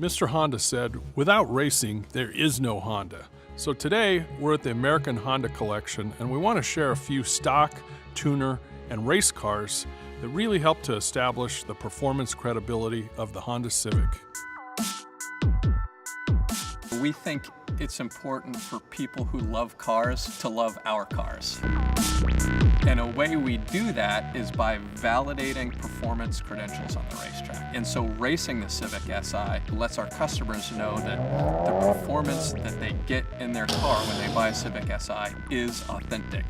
Mr. Honda said, without racing, there is no Honda. So today, we're at the American Honda Collection, and we want to share a few stock, tuner, and race cars that really help to establish the performance credibility of the Honda Civic. We think it's important for people who love cars to love our cars. And a way we do that is by validating performance credentials on the racetrack. And so racing the Civic Si lets our customers know that the performance that they get in their car when they buy a Civic Si is authentic.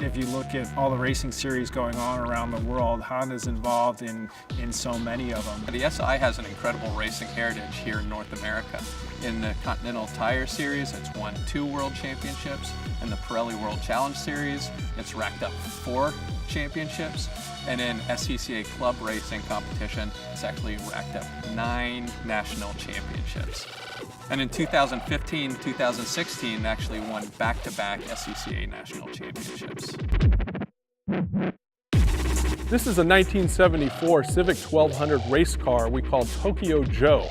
If you look at all the racing series going on around the world, Honda's involved in so many of them. The Si has an incredible racing heritage here in North America. In the Continental Tire Series, it's won 2 World Championships. In the Pirelli World Challenge Series, it's racked up 4 championships. And in SCCA Club Racing competition, it's actually racked up 9 national championships. And in 2015, 2016, actually won back-to-back SCCA national championships. This is a 1974 Civic 1200 race car we call Tokyo Joe,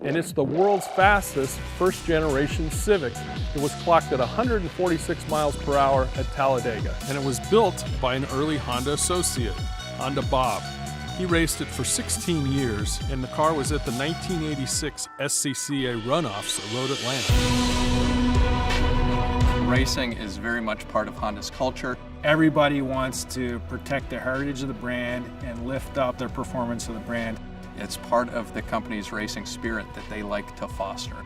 and it's the world's fastest first-generation Civic. It was clocked at 146 miles per hour at Talladega, and it was built by an early Honda associate, Honda Bob. He raced it for 16 years, and the car was at the 1986 SCCA runoffs at Road Atlanta. Racing is very much part of Honda's culture. Everybody wants to protect the heritage of the brand and lift up the performance of the brand. It's part of the company's racing spirit that they like to foster.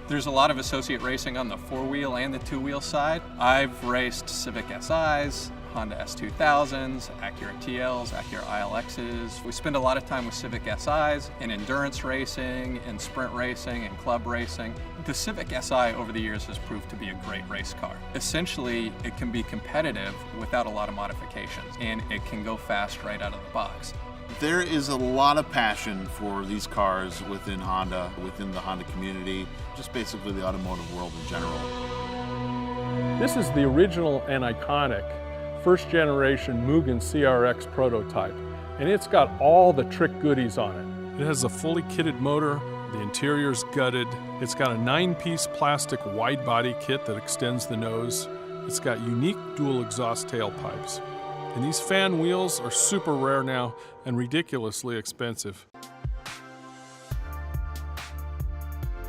There's a lot of associate racing on the 4-wheel and the 2-wheel side. I've raced Civic SIs, Honda S2000s, Acura TLs, Acura ILXs. We spend a lot of time with Civic SIs in endurance racing, in sprint racing, and club racing. The Civic Si over the years has proved to be a great race car. Essentially, it can be competitive without a lot of modifications, and it can go fast right out of the box. There is a lot of passion for these cars within Honda, within the Honda community, just basically the automotive world in general. This is the original and iconic first-generation Mugen CRX prototype, and it's got all the trick goodies on it. It has a fully kitted motor, the interior's gutted, it's got a 9-piece plastic wide-body kit that extends the nose, it's got unique dual exhaust tailpipes. And these fan wheels are super rare now and ridiculously expensive.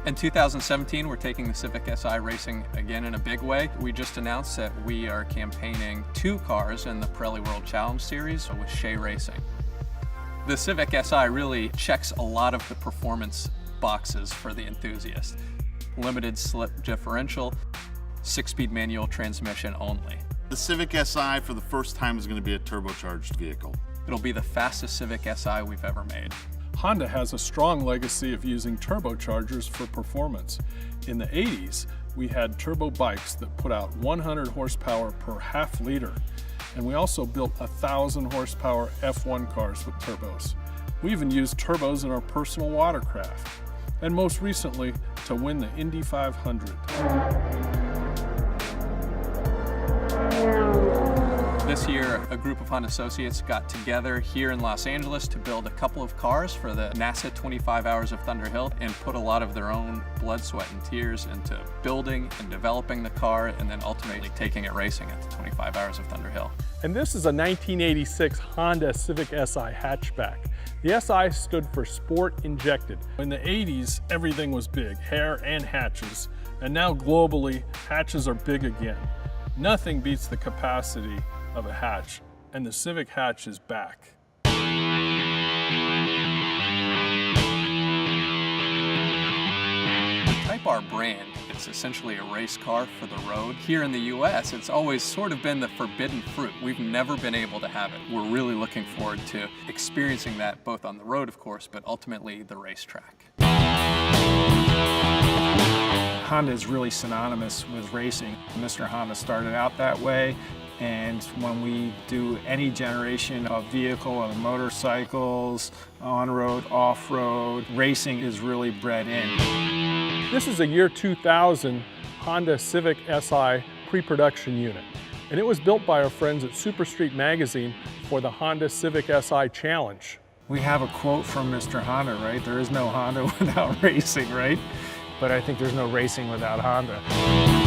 In 2017, we're taking the Civic Si racing again in a big way. We just announced that we are campaigning 2 cars in the Pirelli World Challenge Series with Shea Racing. The Civic Si really checks a lot of the performance boxes for the enthusiast. Limited slip differential, 6-speed manual transmission only. The Civic Si for the first time is going to be a turbocharged vehicle. It'll be the fastest Civic Si we've ever made. Honda has a strong legacy of using turbochargers for performance. In the 80s, we had turbo bikes that put out 100 horsepower per half liter. And we also built 1,000 horsepower F1 cars with turbos. We even used turbos in our personal watercraft. And most recently, to win the Indy 500. This year, a group of Honda associates got together here in Los Angeles to build a couple of cars for the NASA 25 Hours of Thunder Hill and put a lot of their own blood, sweat, and tears into building and developing the car and then ultimately taking it racing at the 25 Hours of Thunder Hill. And this is a 1986 Honda Civic Si hatchback. The Si stood for Sport Injected. In the 80s, everything was big, hair and hatches. And now globally, hatches are big again. Nothing beats the capacity of a hatch, and the Civic hatch is back. The Type R brand is essentially a race car for the road. Here in the US, it's always sort of been the forbidden fruit. We've never been able to have it. We're really looking forward to experiencing that both on the road, of course, but ultimately the racetrack. Honda is really synonymous with racing. Mr. Honda started out that way, and when we do any generation of vehicle, on motorcycles, on-road, off-road, racing is really bred in. This is a year 2000 Honda Civic Si pre-production unit, and it was built by our friends at Super Street Magazine for the Honda Civic Si Challenge. We have a quote from Mr. Honda, right? There is no Honda without racing, right? But I think there's no racing without Honda.